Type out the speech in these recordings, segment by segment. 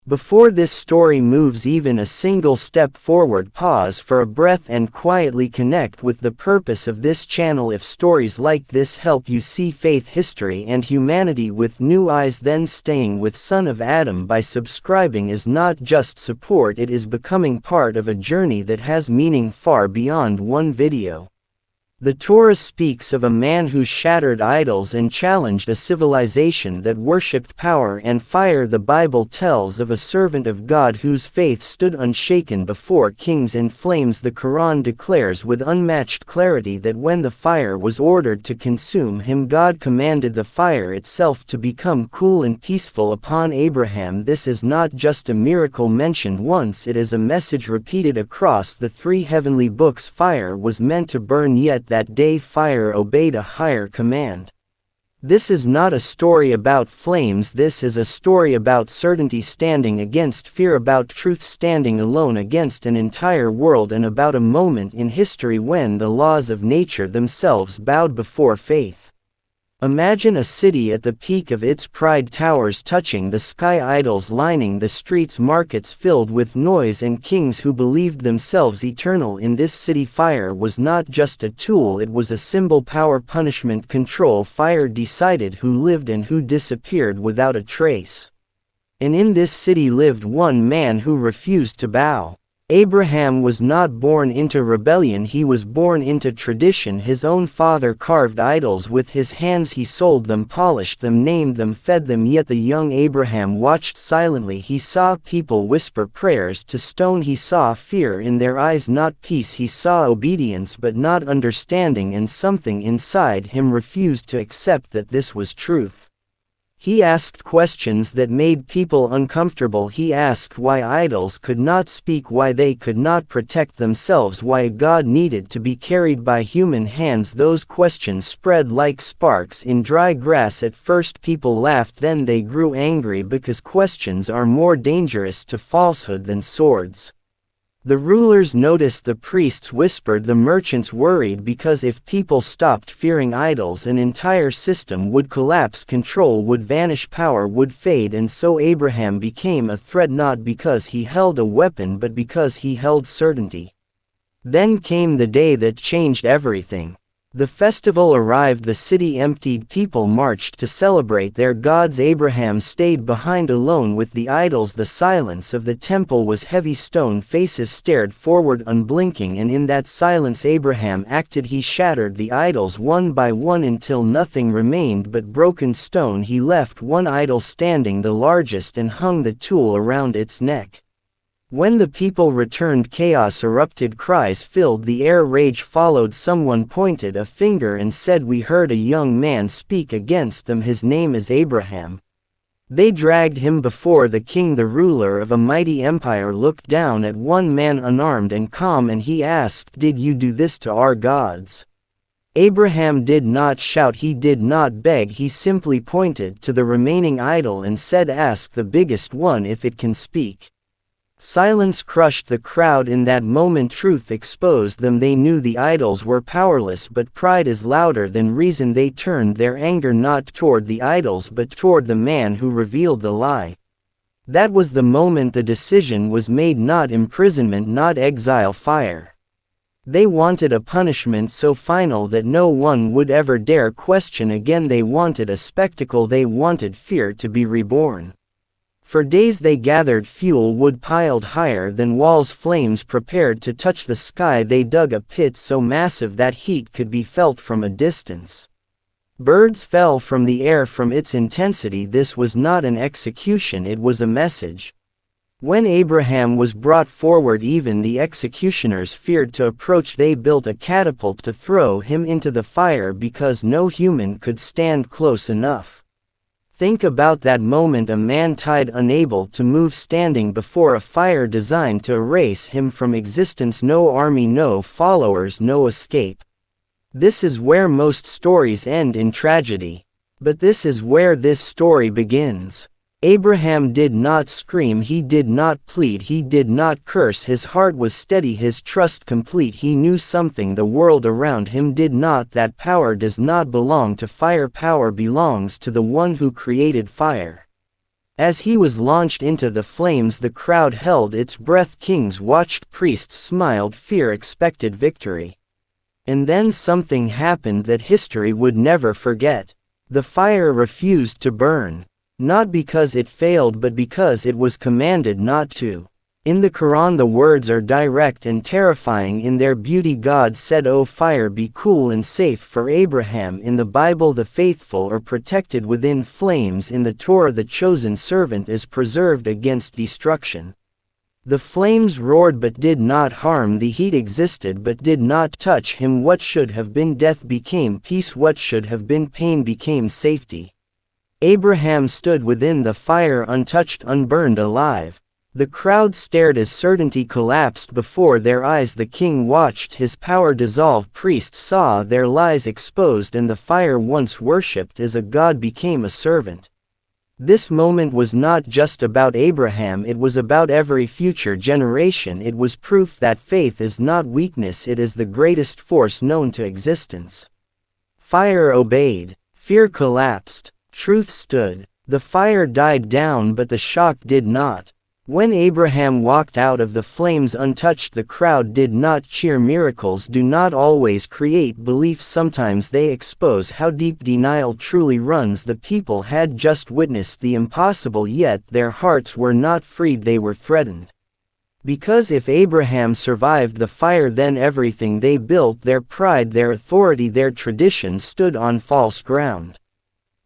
Before this story moves even a single step forward, pause for a breath and quietly connect with the purpose of this channel. If stories like this help you see faith, history and humanity with new eyes, then staying with Son of Adam by subscribing is not just support, it is becoming part of a journey that has meaning far beyond one video. The Torah speaks of a man who shattered idols and challenged a civilization that worshipped power and fire. The Bible tells of a servant of God whose faith stood unshaken before kings and flames. The Quran declares with unmatched clarity that when the fire was ordered to consume him, God commanded the fire itself to become cool and peaceful upon Abraham. This is not just a miracle mentioned once, it is a message repeated across the three heavenly books. Fire was meant to burn, yet that day fire obeyed a higher command. This is not a story about flames, this is a story about certainty standing against fear, about truth standing alone against an entire world, and about a moment in history when the laws of nature themselves bowed before faith. Imagine a city at the peak of its pride, towers touching the sky, idols lining the streets, markets filled with noise, and kings who believed themselves eternal. In this city, fire was not just a tool, it was a symbol. Power, punishment, control. Fire decided who lived and who disappeared without a trace. And in this city lived one man who refused to bow. Abraham was not born into rebellion, he was born into tradition. His own father carved idols with his hands, he sold them, polished them, named them, fed them, yet the young Abraham watched silently. He saw people whisper prayers to stone, he saw fear in their eyes, not peace. He saw obedience but not understanding, and something inside him refused to accept that this was truth. He asked questions that made people uncomfortable. He asked why idols could not speak, why they could not protect themselves, why God needed to be carried by human hands. Those questions spread like sparks in dry grass. At first people laughed, then they grew angry, because questions are more dangerous to falsehood than swords. The rulers noticed, the priests whispered, the merchants worried, because if people stopped fearing idols, an entire system would collapse, control would vanish, power would fade. And so Abraham became a threat, not because he held a weapon but because he held certainty. Then came the day that changed everything. The festival arrived, the city emptied, people marched to celebrate their gods. Abraham stayed behind alone with the idols. The silence of the temple was heavy, stone faces stared forward unblinking, and in that silence Abraham acted. He shattered the idols one by one until nothing remained but broken stone. He left one idol standing, the largest, and hung the tool around its neck. When the people returned, chaos erupted, cries filled the air, rage followed. Someone pointed a finger and said, "We heard a young man speak against them. His name is Abraham." They dragged him before the king. The ruler of a mighty empire looked down at one man, unarmed and calm, and he asked, "Did you do this to our gods?" Abraham did not shout, he did not beg, he simply pointed to the remaining idol and said, "Ask the biggest one if it can speak." Silence crushed the crowd. In that moment truth exposed them. They knew the idols were powerless, but pride is louder than reason. They turned their anger not toward the idols but toward the man who revealed the lie. That was the moment the decision was made, not imprisonment, not exile, fire. They wanted a punishment so final that no one would ever dare question again. They wanted a spectacle, they wanted fear to be reborn. For days they gathered fuel, wood piled higher than walls, flames prepared to touch the sky. They dug a pit so massive that heat could be felt from a distance. Birds fell from the air from its intensity. This was not an execution, it was a message. When Abraham was brought forward, even the executioners feared to approach. They built a catapult to throw him into the fire because no human could stand close enough. Think about that moment, a man tied, unable to move, standing before a fire designed to erase him from existence. No army, no followers, no escape. This is where most stories end, in tragedy. But this is where this story begins. Abraham did not scream, he did not plead, he did not curse. His heart was steady, his trust complete. He knew something the world around him did not, that power does not belong to fire, power belongs to the one who created fire. As he was launched into the flames, the crowd held its breath. Kings watched, priests smiled, fear expected victory. And then something happened that history would never forget. The fire refused to burn. Not because it failed, but because it was commanded not to. In the Quran the words are direct and terrifying in their beauty. God said, "O fire, be cool and safe for Abraham." In the Bible the faithful are protected within flames. In the Torah the chosen servant is preserved against destruction. The flames roared but did not harm. The heat existed but did not touch him. What should have been death became peace. What should have been pain became safety. Abraham stood within the fire untouched, unburned, alive. The crowd stared as certainty collapsed before their eyes. The king watched his power dissolve. Priests saw their lies exposed, and the fire once worshipped as a god became a servant. This moment was not just about Abraham, it was about every future generation. It was proof that faith is not weakness, it is the greatest force known to existence. Fire obeyed. Fear collapsed. Truth stood. The fire died down, but the shock did not. When Abraham walked out of the flames untouched, the crowd did not cheer. Miracles do not always create belief, sometimes they expose how deep denial truly runs. The people had just witnessed the impossible, yet their hearts were not freed, they were threatened. Because if Abraham survived the fire, then everything they built, their pride, their authority, their tradition, stood on false ground.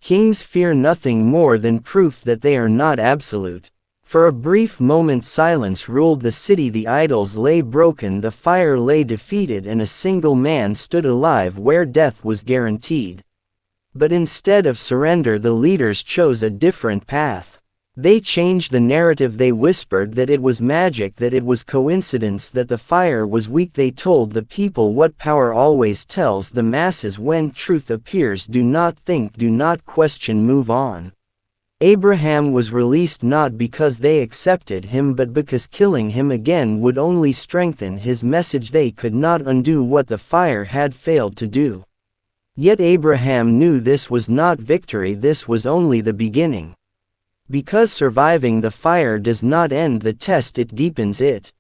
Kings fear nothing more than proof that they are not absolute. For a brief moment silence ruled the city. The idols lay broken, the fire lay defeated, and a single man stood alive where death was guaranteed. But instead of surrender, the leaders chose a different path. They changed the narrative. They whispered that it was magic, that it was coincidence, that the fire was weak. They told the people what power always tells the masses: when truth appears, do not think, do not question, move on. Abraham was released not because they accepted him, but because killing him again would only strengthen his message. They could not undo what the fire had failed to do. Yet Abraham knew this was not victory, this was only the beginning. Because surviving the fire does not end the test, it deepens it.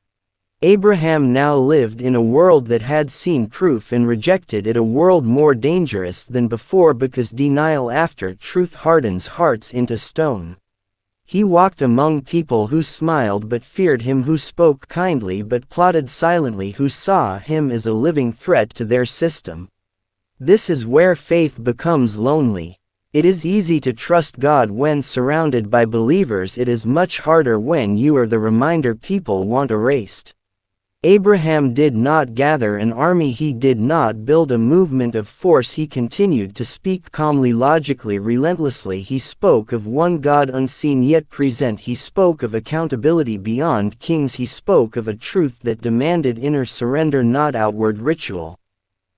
Abraham now lived in a world that had seen proof and rejected it, a world more dangerous than before because denial after truth hardens hearts into stone. He walked among people who smiled but feared him, who spoke kindly but plotted silently, who saw him as a living threat to their system. This is where faith becomes lonely. It is easy to trust God when surrounded by believers. It is much harder when you are the reminder people want erased. Abraham did not gather an army, he did not build a movement of force, he continued to speak calmly, logically, relentlessly. He spoke of one God unseen yet present, he spoke of accountability beyond kings, he spoke of a truth that demanded inner surrender, not outward ritual.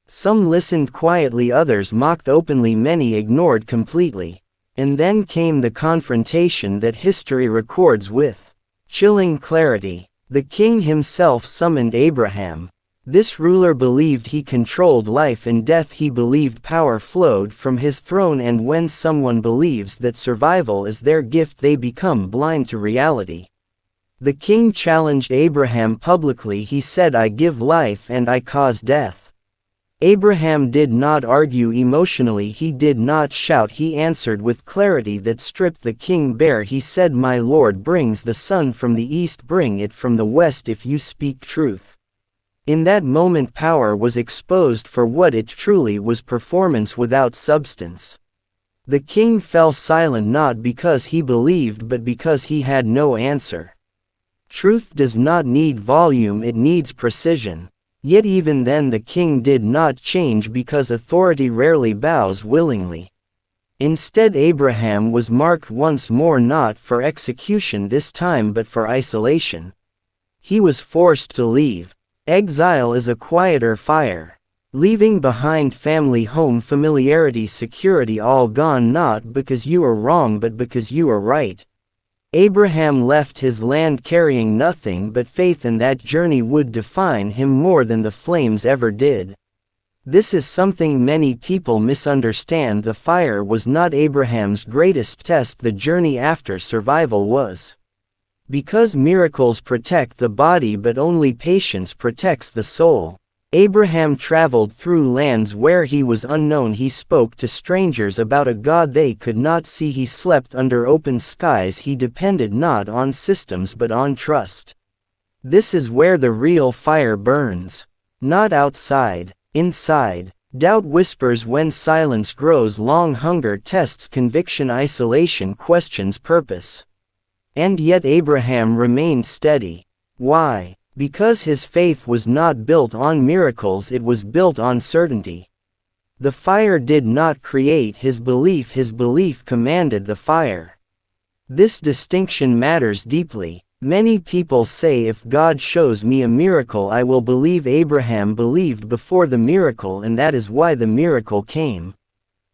Some listened quietly, others mocked openly, many ignored completely. And then came the confrontation that history records with chilling clarity. The king himself summoned Abraham. This ruler believed he controlled life and death, he believed power flowed from his throne, and when someone believes that survival is their gift, they become blind to reality. The king challenged Abraham publicly. He said, "I give life and I cause death." Abraham did not argue emotionally, he did not shout, he answered with clarity that stripped the king bare. He said, "My Lord brings the sun from the east, bring it from the west if you speak truth." In that moment power was exposed for what it truly was: performance without substance. The king fell silent not because he believed but because he had no answer. Truth does not need volume, it needs precision. Yet even then the king did not change because authority rarely bows willingly. Instead Abraham was marked once more, not for execution this time but for isolation. He was forced to leave. Exile is a quieter fire. Leaving behind family, home, familiarity, security, all gone, not because you are wrong but because you are right. Abraham left his land carrying nothing but faith, and that journey would define him more than the flames ever did. This is something many people misunderstand. The fire was not Abraham's greatest test, the journey after survival was. Because miracles protect the body but only patience protects the soul. Abraham traveled through lands where he was unknown. He spoke to strangers about a God they could not see. He slept under open skies. He depended not on systems but on trust. This is where the real fire burns. Not outside, inside. Doubt whispers when silence grows long. Hunger tests conviction. Isolation questions purpose. And yet Abraham remained steady. Why? Because his faith was not built on miracles, it was built on certainty. The fire did not create his belief commanded the fire. This distinction matters deeply. Many people say, if God shows me a miracle I will believe. Abraham believed before the miracle, and that is why the miracle came.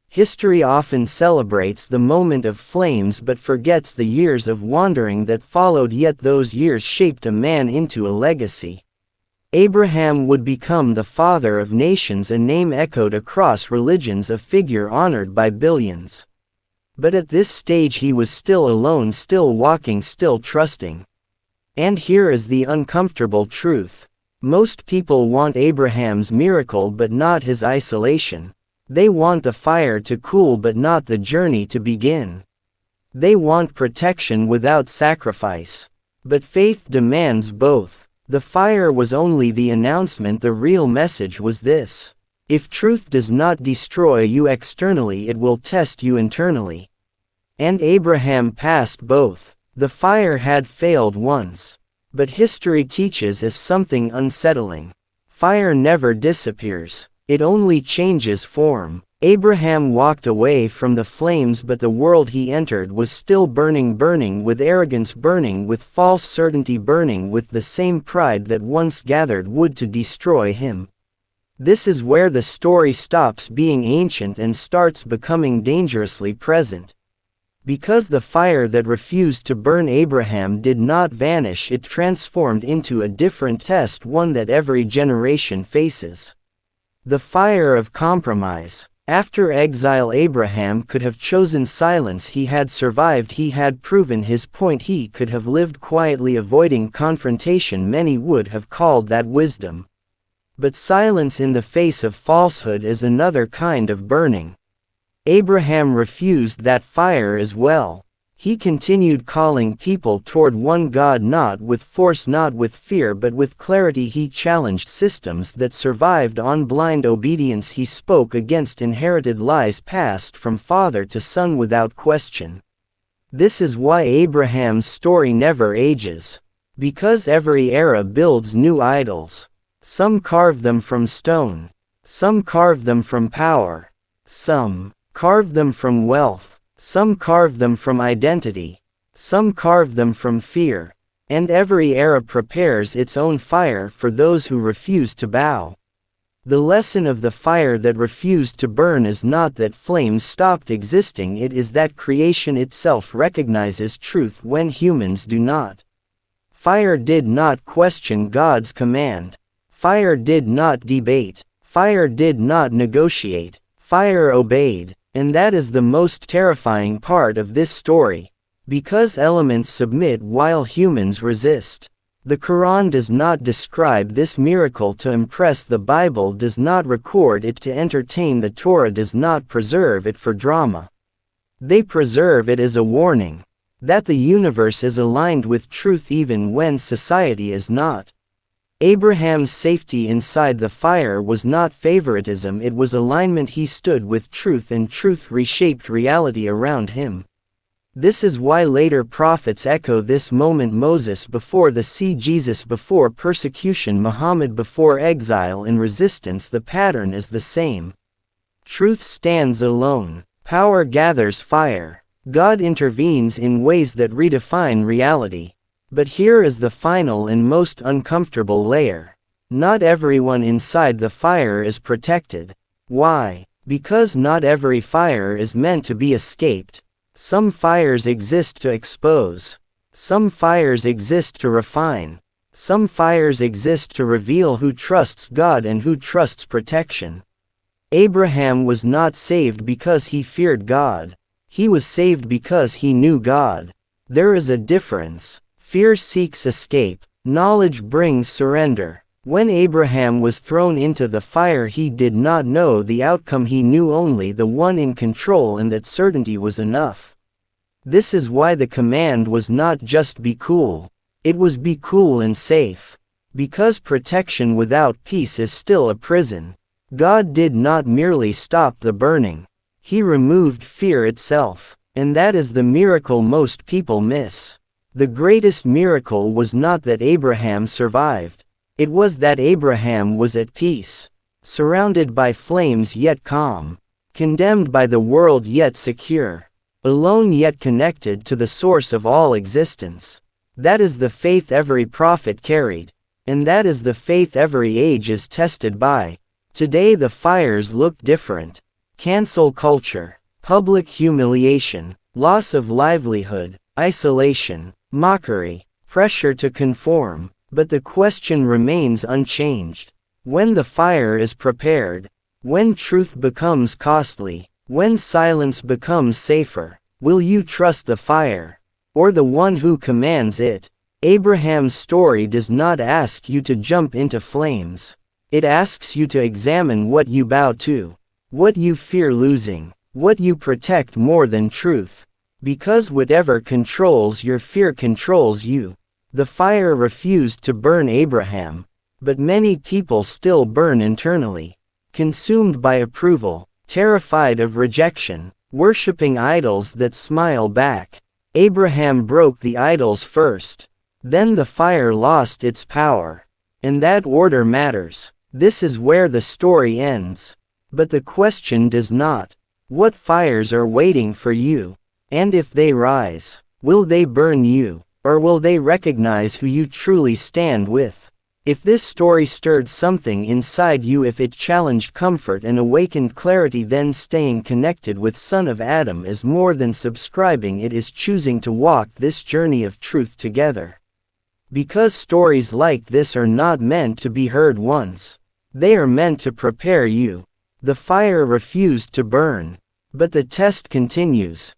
History often celebrates the moment of flames but forgets the years of wandering that followed, yet those years shaped a man into a legacy. Abraham would become the father of nations, a name echoed across religions, a figure honored by billions. But at this stage he was still alone, still walking, still trusting. And here is the uncomfortable truth. Most people want Abraham's miracle but not his isolation. They want the fire to cool but not the journey to begin. They want protection without sacrifice. But faith demands both. The fire was only the announcement. The real message was this: if truth does not destroy you externally, it will test you internally. And Abraham passed both. The fire had failed once. But history teaches us something unsettling. Fire never disappears. It only changes form. Abraham walked away from the flames, but the world he entered was still burning, burning with arrogance, burning with false certainty, burning with the same pride that once gathered wood to destroy him. This is where the story stops being ancient and starts becoming dangerously present. Because the fire that refused to burn Abraham did not vanish, it transformed into a different test, one that every generation faces. The fire of compromise. After exile, Abraham could have chosen silence. He had survived. He had proven his point. He could have lived quietly, avoiding confrontation. Many would have called that wisdom. But silence in the face of falsehood is another kind of burning. Abraham refused that fire as well. He continued calling people toward one God, not with force, not with fear, but with clarity. He challenged systems that survived on blind obedience. He spoke against inherited lies passed from father to son without question. This is why Abraham's story never ages. Because every era builds new idols. Some carve them from stone. Some carve them from power. Some carve them from wealth. Some carve them from identity. Some carve them from fear. And every era prepares its own fire for those who refuse to bow. The lesson of the fire that refused to burn is not that flames stopped existing, it is that creation itself recognizes truth when humans do not. Fire did not question God's command. Fire did not debate. Fire did not negotiate. Fire obeyed. And that is the most terrifying part of this story. Because elements submit while humans resist. The Quran does not describe this miracle to impress. The Bible does not record it to entertain. The Torah does not preserve it for drama. They preserve it as a warning. That the universe is aligned with truth even when society is not. Abraham's safety inside the fire was not favoritism, it was alignment. He stood with truth, and truth reshaped reality around him. This is why later prophets echo this moment: Moses before the sea, Jesus before persecution, Muhammad before exile and resistance. The pattern is the same. Truth stands alone. Power gathers fire. God intervenes in ways that redefine reality. But here is the final and most uncomfortable layer. Not everyone inside the fire is protected. Why? Because not every fire is meant to be escaped. Some fires exist to expose. Some fires exist to refine. Some fires exist to reveal who trusts God and who trusts protection. Abraham was not saved because he feared God. He was saved because he knew God. There is a difference. Fear seeks escape. Knowledge brings surrender. When Abraham was thrown into the fire, he did not know the outcome. He knew only the one in control, and that certainty was enough. This is why the command was not just be cool. It was be cool and safe. Because protection without peace is still a prison. God did not merely stop the burning. He removed fear itself. And that is the miracle most people miss. The greatest miracle was not that Abraham survived. It was that Abraham was at peace. Surrounded by flames yet calm. Condemned by the world yet secure. Alone yet connected to the source of all existence. That is the faith every prophet carried. And that is the faith every age is tested by. Today the fires look different. Cancel culture, public humiliation, loss of livelihood, isolation, mockery, pressure to conform, but the question remains unchanged. When the fire is prepared, when truth becomes costly, when silence becomes safer, will you trust the fire, or the one who commands it? Abraham's story does not ask you to jump into flames. It asks you to examine what you bow to, what you fear losing, what you protect more than truth. Because whatever controls your fear controls you. The fire refused to burn Abraham, but many people still burn internally. Consumed by approval, terrified of rejection, worshipping idols that smile back. Abraham broke the idols first. Then the fire lost its power. And that order matters. This is where the story ends. But the question does not. What fires are waiting for you? And if they rise, will they burn you? Or will they recognize who you truly stand with? If this story stirred something inside you, if it challenged comfort and awakened clarity, then staying connected with Son of Adam is more than subscribing. It is choosing to walk this journey of truth together. Because stories like this are not meant to be heard once. They are meant to prepare you. The fire refused to burn. But the test continues.